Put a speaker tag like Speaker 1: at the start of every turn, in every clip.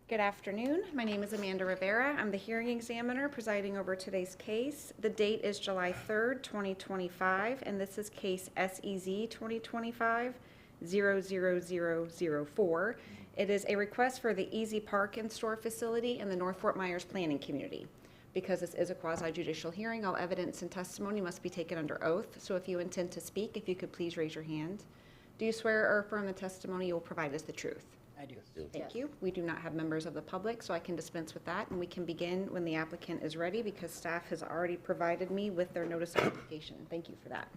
Speaker 1: Good afternoon. My name is Amanda Rivera. I'm the hearing examiner presiding over today's case. The date is July 3rd, 2025, and this is case SEZ2025-00004. It is a request for the Easy Park and Store facility in the North Fort Myers planning community. Because this is a quasi-judicial hearing, all evidence and testimony must be taken under oath. So if you intend to speak, if you could please raise your hand. Do you swear or affirm the testimony you will provide is the truth?
Speaker 2: I do.
Speaker 1: Thank you. We do not have members of the public, so I can dispense with that, and we can begin when the applicant is ready because staff has already provided me with their notice of application. Thank you for that.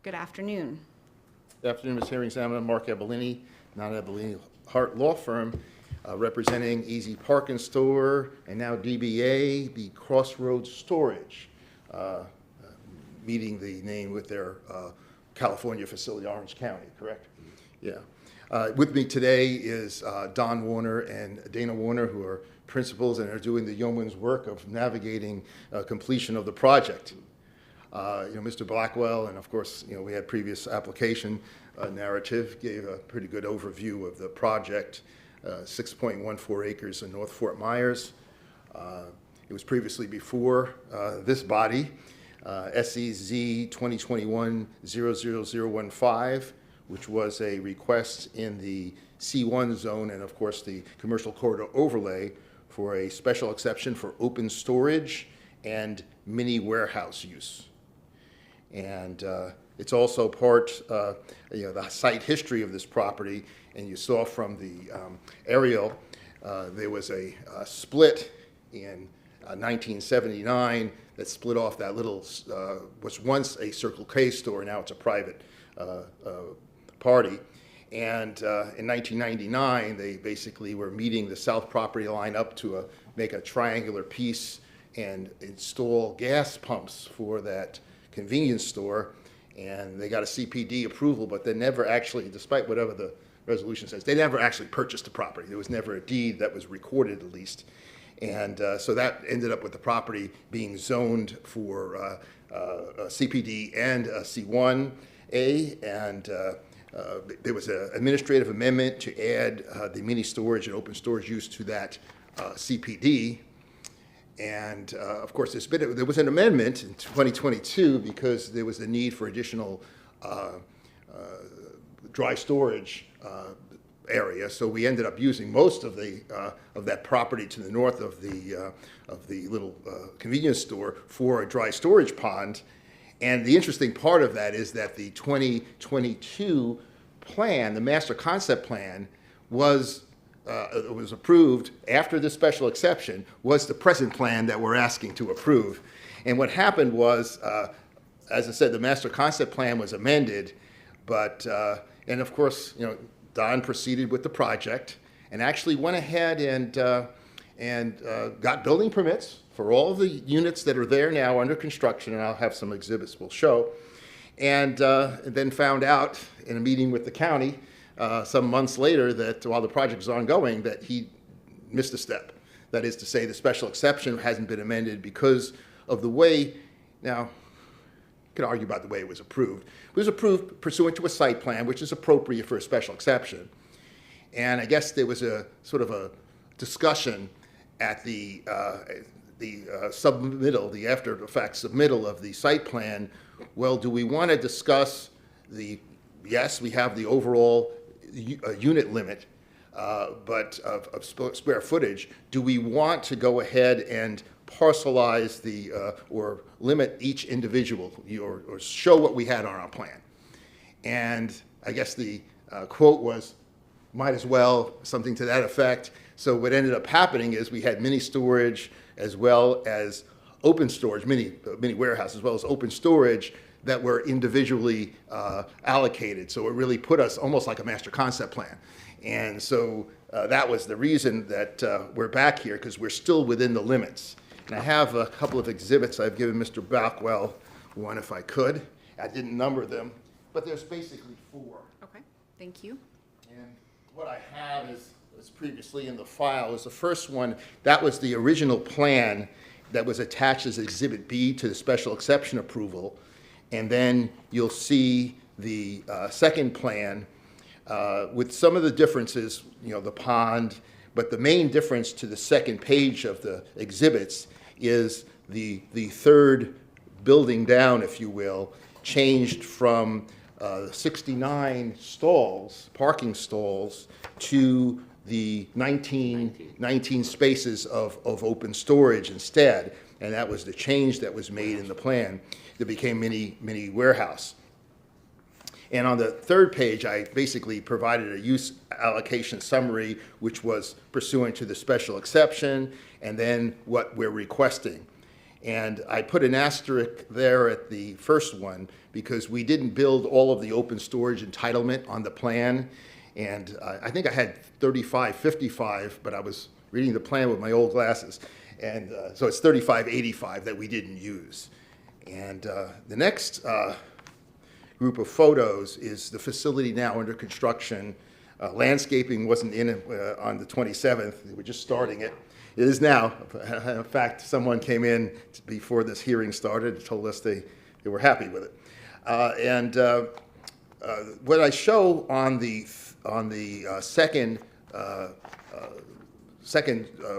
Speaker 1: Good afternoon.
Speaker 3: Good afternoon, Ms. Hearing Examiner Mark Ebellini, non-Ebellini Hart Law Firm, representing Easy Park and Store, and now DBA, the Crossroads Storage, meeting the name with their California facility, Orange County, correct? Yeah. With me today is Don Warner and Dana Warner, who are principals and are doing the yeoman's work of navigating completion of the project. Mr. Blackwell, and of course, we had previous application narrative, gave a pretty good overview of the project, 6.14 acres in North Fort Myers. It was previously before this body, SEZ2025-00004, which was a request in the C1 zone and, of course, the commercial corridor overlay for a special exception for open storage and mini warehouse use. And it's also part, the site history of this property, and you saw from the aerial, there was a split in 1979 that split off that little, was once a Circle K store, now it's a private party. And in 1999, they basically were meeting the south property line up to make a triangular piece and install gas pumps for that convenience store. And they got a CPD approval, but they never actually, despite whatever the resolution says, they never actually purchased the property. There was never a deed that was recorded, at least. And so that ended up with the property being zoned for CPD and C1A, and there was an administrative amendment to add the mini storage and open storage use to that CPD. And of course, there was an amendment in 2022 because there was a need for additional dry storage area. So we ended up using most of that property to the north of the little convenience store for a dry storage pond. And the interesting part of that is that the 2022 plan, the master concept plan, was approved after the special exception, was the present plan that we're asking to approve. And what happened was, as I said, the master concept plan was amended, but, and of course, Don proceeded with the project and actually went ahead and got building permits for all of the units that are there now under construction, and I'll have some exhibits we'll show. And then found out in a meeting with the county some months later that while the project was ongoing, that he missed a step. That is to say, the special exception hasn't been amended because of the way, now, you can argue about the way it was approved. It was approved pursuant to a site plan, which is appropriate for a special exception. And I guess there was a sort of a discussion at the submittal, the after-the-fact submittal of the site plan. Well, do we want to discuss yes, we have the overall unit limit, but of square footage. Do we want to go ahead and parcelize or limit each individual or show what we had on our plan? And I guess the quote was, might as well, something to that effect. So what ended up happening is we had mini storage as well as open storage, mini warehouse, as well as open storage that were individually allocated. So it really put us almost like a master concept plan. And so that was the reason that we're back here, because we're still within the limits. And I have a couple of exhibits. I've given Mr. Blackwell one if I could. I didn't number them, but there's basically 4.
Speaker 1: Okay, thank you.
Speaker 3: And what I have is previously in the file is the first one. That was the original plan that was attached as Exhibit B to the special exception approval. And then you'll see the second plan with some of the differences, the pond, But the main difference to the second page of the exhibits is the third building down, if you will, changed from 69 stalls, parking stalls, to the 19 spaces of open storage instead. And that was the change that was made in the plan that became mini warehouse. And on the third page, I basically provided a use allocation summary, which was pursuant to the special exception, and then what we're requesting. And I put an asterisk there at the first one because we didn't build all of the open storage entitlement on the plan. And I think I had 3555, but I was reading the plan with my old glasses. And so it's 3585 that we didn't use. And the next group of photos is the facility now under construction. Landscaping wasn't in it on the 27th. We're just starting it. It is now. In fact, someone came in before this hearing started and told us they were happy with it. What I show on the second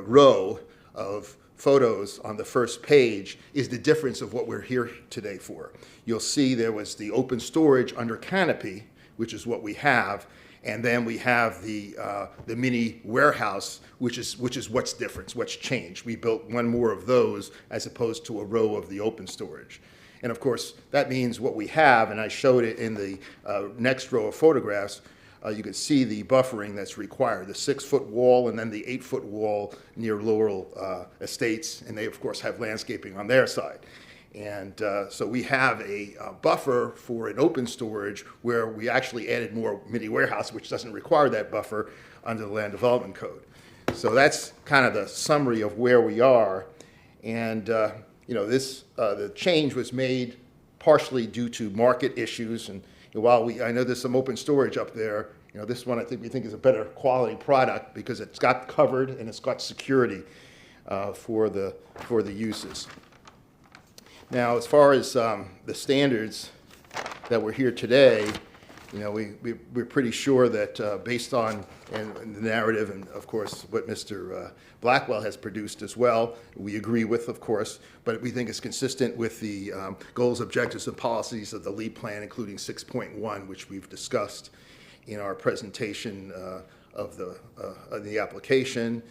Speaker 3: row of photos on the first page is the difference of what we're here today for. You'll see there was the open storage under canopy, which is what we have, and then we have the mini warehouse, which is what's different, what's changed. We built one more of those as opposed to a row of the open storage. And of course, that means what we have, and I showed it in the next row of photographs. You can see the buffering that's required, the 6-foot wall and then the 8-foot wall near Laurel Estates, and they of course have landscaping on their side. And so we have a buffer for an open storage where we actually added more mini warehouse, which doesn't require that buffer under the Land Development Code. So that's kind of the summary of where we are. And the change was made partially due to market issues. And while I know there's some open storage up there, this one we think is a better quality product because it's got covered and it's got security for the uses. Now, as far as the standards that we're here today, we're pretty sure that based on the narrative and, of course, what Mr. Blackwell has produced as well, we agree with, of course, but we think it's consistent with the goals, objectives, and policies of the LEAD plan, including 6.1, which we've discussed in our presentation of the application.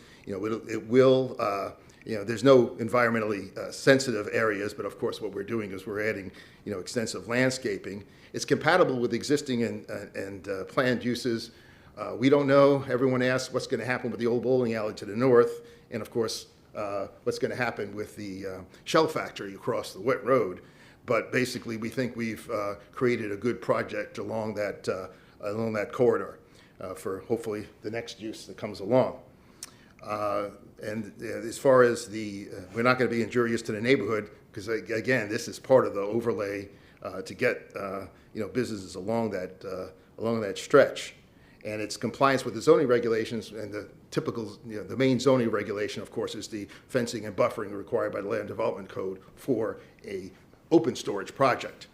Speaker 3: There's no environmentally sensitive areas, but of course what we're doing is we're adding, extensive landscaping. It's compatible with existing and planned uses. We don't know. Everyone asks what's going to happen with the old bowling alley to the north, and of course what's going to happen with the shell factory across the wet road. But basically, we think we've created a good project along that corridor for hopefully the next use that comes along. And as far as we're not going to be injurious to the neighborhood because again, this is part of the overlay to get businesses along that stretch, and it's compliance with the zoning regulations and the typical the main zoning regulation, of course, is the fencing and buffering required by the Land Development Code for a open storage project.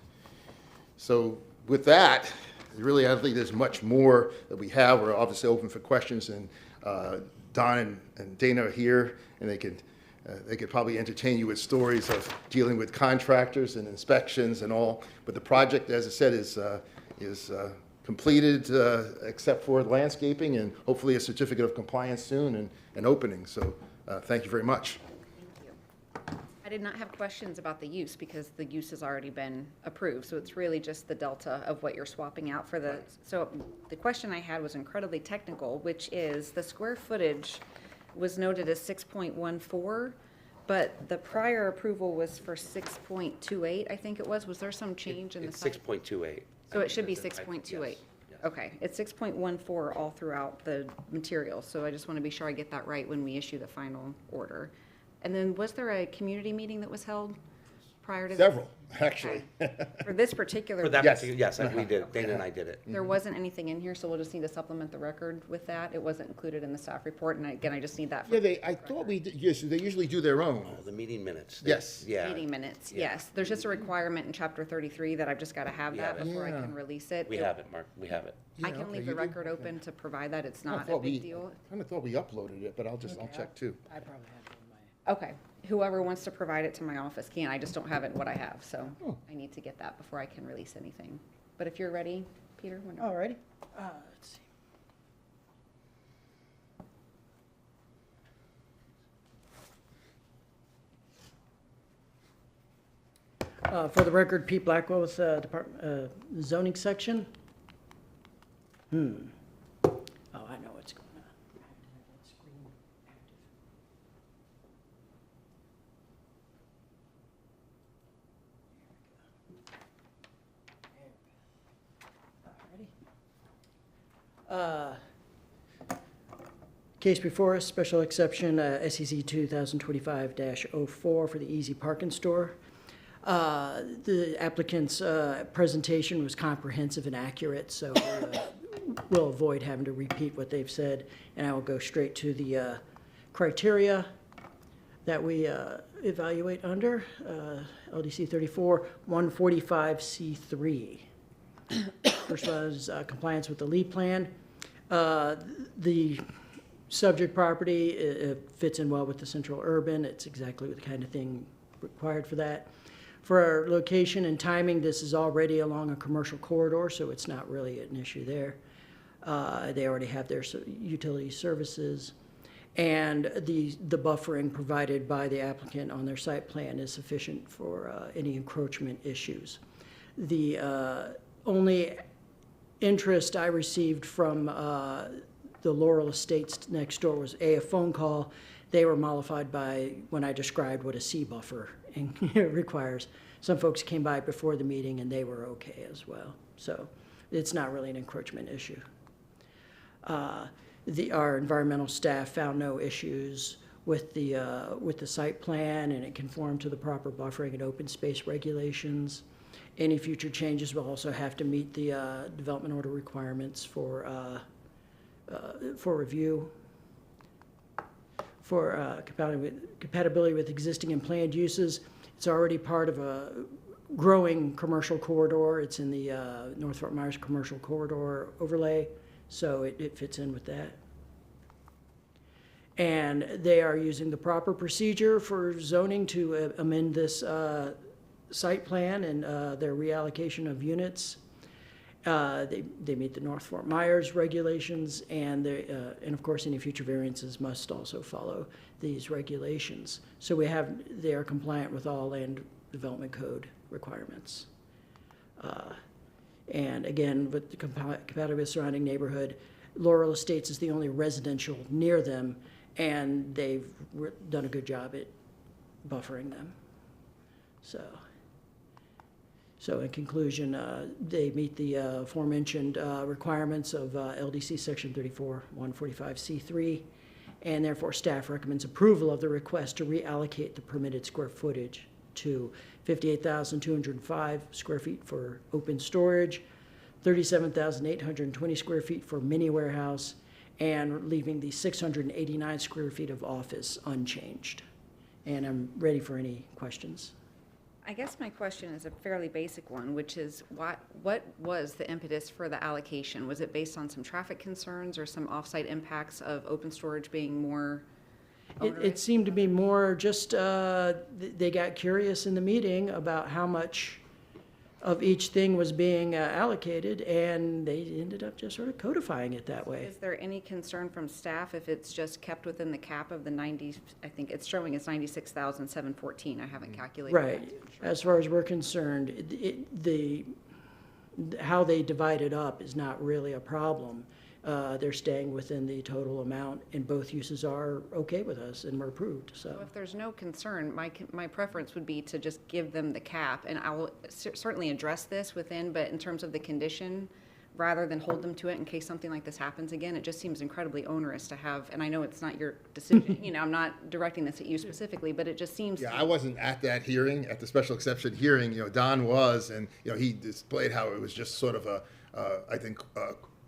Speaker 3: So with that, really, I don't think there's much more that we have. We're obviously open for questions, and Don and Dana are here, and they could probably entertain you with stories of dealing with contractors and inspections and all. But the project, as I said, is completed except for landscaping and hopefully a certificate of compliance soon and opening. So thank you very much.
Speaker 1: I did not have questions about the use because the use has already been approved. So it's really just the delta of what you're swapping out for the, so the question I had was incredibly technical, which is the square footage was noted as 6.14, but the prior approval was for 6.28, I think it was. Was there some change in the?
Speaker 2: It's 6.28.
Speaker 1: So it should be 6.28.
Speaker 2: Yes.
Speaker 1: Okay, it's 6.14 all throughout the material. So I just want to be sure I get that right when we issue the final order. And then was there a community meeting that was held? prior to?
Speaker 3: Several, actually.
Speaker 1: Okay. For this particular.
Speaker 2: For that
Speaker 3: Yes.
Speaker 2: particular, yes, we did, Dana and I did it.
Speaker 1: There wasn't anything in here, so we'll just need to supplement the record with that. It wasn't included in the staff report, and again, I just need that for
Speaker 3: Yeah, I thought we, yes, they usually do their own.
Speaker 2: The meeting minutes.
Speaker 3: Yes.
Speaker 2: Yeah.
Speaker 1: meeting minutes.
Speaker 2: Yeah.
Speaker 1: Yes, there's just a requirement in chapter 33 that I've just got to have
Speaker 2: We
Speaker 1: that
Speaker 2: have it.
Speaker 1: before I
Speaker 3: Yeah.
Speaker 1: can release it.
Speaker 2: We have it, Mark, we have it.
Speaker 1: I
Speaker 3: Yeah,
Speaker 1: can
Speaker 3: okay,
Speaker 1: leave
Speaker 3: you
Speaker 1: the
Speaker 3: do?
Speaker 1: record open to provide that. It's
Speaker 3: I
Speaker 1: not a
Speaker 3: thought
Speaker 1: big deal.
Speaker 3: I kind of thought we uploaded it, but I'll check too.
Speaker 4: I probably have it in my.
Speaker 1: Okay, whoever wants to provide it to my office can. I just don't have it in what I have, so
Speaker 3: Oh.
Speaker 1: I need to get that before I can release anything. But if you're ready, Peter, whenever.
Speaker 4: Alrighty. Let's see. For the record, Pete Blackwell with zoning section. Oh, I know what's going on. Alrighty. Case before us, special exception, SEZ2025-004 for the Easy Parking Store. The applicant's presentation was comprehensive and accurate, so we'll avoid having to repeat what they've said, and I will go straight to the criteria that we evaluate under, LDC 34, 145C3. First one is compliance with the lead plan. The subject property fits in well with the central urban. It's exactly the kind of thing required for that. For our location and timing, this is already along a commercial corridor, so it's not really an issue there. They already have their utility services. And the buffering provided by the applicant on their site plan is sufficient for any encroachment issues. The only interest I received from the Laurel Estates next door was a phone call. They were mollified by when I described what a C buffer requires. Some folks came by before the meeting and they were okay as well. So it's not really an encroachment issue. Our environmental staff found no issues with the site plan, and it conformed to the proper buffering and open space regulations. Any future changes will also have to meet the development order requirements for review. For compatibility with existing and planned uses, it's already part of a growing commercial corridor. It's in the North Fort Myers Commercial Corridor overlay, so it fits in with that. And they are using the proper procedure for zoning to amend this site plan and their reallocation of units. They meet the North Fort Myers regulations, and of course any future variances must also follow these regulations. So they are compliant with all land development code requirements. And again, with the compatibility with surrounding neighborhood, Laurel Estates is the only residential near them, and they've done a good job at buffering them. So in conclusion, they meet the aforementioned requirements of LDC Section 34, 145C3, and therefore staff recommends approval of the request to reallocate the permitted square footage to 58,205 square feet for open storage, 37,820 square feet for mini warehouse, and leaving the 689 square feet of office unchanged. And I'm ready for any questions.
Speaker 1: I guess my question is a fairly basic one, which is what was the impetus for the allocation? Was it based on some traffic concerns or some offsite impacts of open storage being more
Speaker 4: It
Speaker 1: onerous?
Speaker 4: seemed to be more just, they got curious in the meeting about how much of each thing was being allocated, and they ended up just sort of codifying it that way.
Speaker 1: Is there any concern from staff if it's just kept within the cap of the 90, I think it's showing as 96,714. I haven't calculated that.
Speaker 4: Right. As far as we're concerned, how they divide it up is not really a problem. They're staying within the total amount, and both uses are okay with us and were approved,
Speaker 1: So
Speaker 4: so.
Speaker 1: if there's no concern, my preference would be to just give them the cap, and I will certainly address this within, but in terms of the condition, rather than hold them to it in case something like this happens again. It just seems incredibly onerous to have, and I know it's not your decision, you know, I'm not directing this at you specifically, but it just seems.
Speaker 3: Yeah, I wasn't at that hearing, at the special exception hearing, Don was, and, he displayed how it was just sort of I think,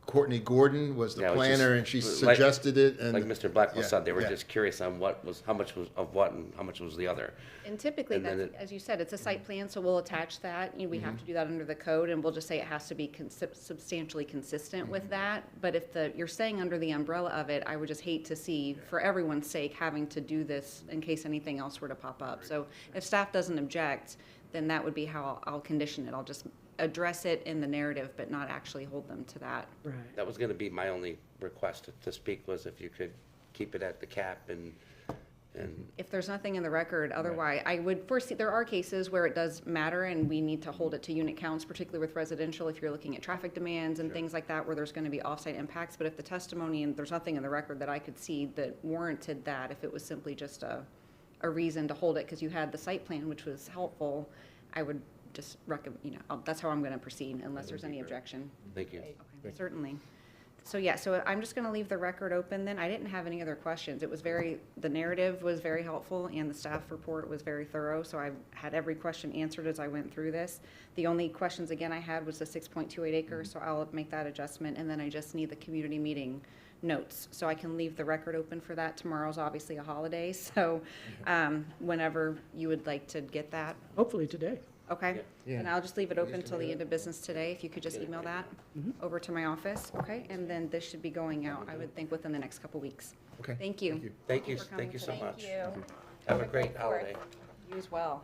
Speaker 3: Courtney Gordon was the
Speaker 2: Yeah, it was
Speaker 3: planner,
Speaker 2: just
Speaker 3: and she
Speaker 2: like-
Speaker 3: suggested it, and.
Speaker 2: Like Mr. Blackwell
Speaker 3: Yeah,
Speaker 2: said, they were
Speaker 3: yeah.
Speaker 2: just curious on how much was of what and how much was the other.
Speaker 1: And typically,
Speaker 2: And then
Speaker 1: that's, as you said, it's a site plan, so we'll attach that. We have to do that under the code, and we'll just say it has to be substantially consistent with that. But if you're saying under the umbrella of it, I would just hate to see, for everyone's sake, having to do this in case anything else were to pop up. So if staff doesn't object, then that would be how I'll condition it. I'll just address it in the narrative, but not actually hold them to that.
Speaker 4: Right.
Speaker 2: That was gonna be my only request to speak, was if you could keep it at the cap and
Speaker 1: If there's nothing in the record, otherwise, I would foresee, there are cases where it does matter and we need to hold it to unit counts, particularly with residential, if you're looking at traffic demands and things like that, where there's gonna be offsite impacts. But if the testimony, and there's nothing in the record that I could see that warranted that, if it was simply just a reason to hold it because you had the site plan, which was helpful, I would just recommend, that's how I'm gonna proceed unless there's any objection.
Speaker 2: thank you.
Speaker 1: Okay, certainly. So yeah, so I'm just gonna leave the record open then. I didn't have any other questions. It was the narrative was very helpful and the staff report was very thorough, so I had every question answered as I went through this. The only questions again I had was the 6.28 acres, so I'll make that adjustment, and then I just need the community meeting notes. So I can leave the record open for that. Tomorrow's obviously a holiday, so whenever you would like to get that.
Speaker 4: Hopefully today.
Speaker 1: Okay,
Speaker 3: Yeah.
Speaker 1: and I'll just leave it open till the end of business today, if you could just email that over to my office, okay? And then this should be going out, I would think, within the next couple weeks.
Speaker 3: Okay.
Speaker 1: Thank you.
Speaker 2: Thank you,
Speaker 1: for coming
Speaker 2: thank you so
Speaker 1: today.
Speaker 2: much.
Speaker 1: Thank you.
Speaker 2: Have a great holiday.
Speaker 1: You as well.